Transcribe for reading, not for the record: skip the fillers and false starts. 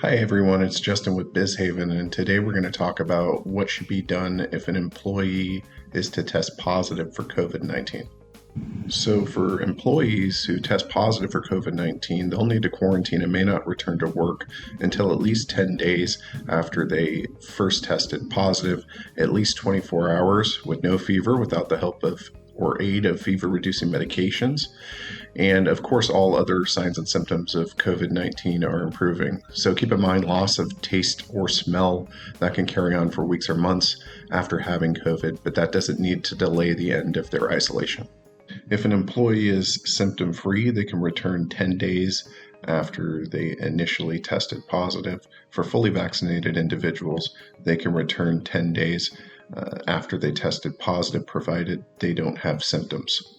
Hi everyone, it's Justin with Bizhaven, and today we're going to talk about what should be done if an employee is to test positive for COVID-19. So, for employees who test positive for COVID 19, they'll need to quarantine and may not return to work until at least 10 days after they first tested positive, at least 24 hours with no fever without the help of or aid of fever reducing medications. And of course, all other signs and symptoms of COVID 19 are improving. So keep in mind loss of taste or smell that can carry on for weeks or months after having COVID, but that doesn't need to delay the end of their isolation. If an employee is symptom free, they can return 10 days after they initially tested positive. For fully vaccinated individuals, they can return 10 days after they tested positive, provided they don't have symptoms.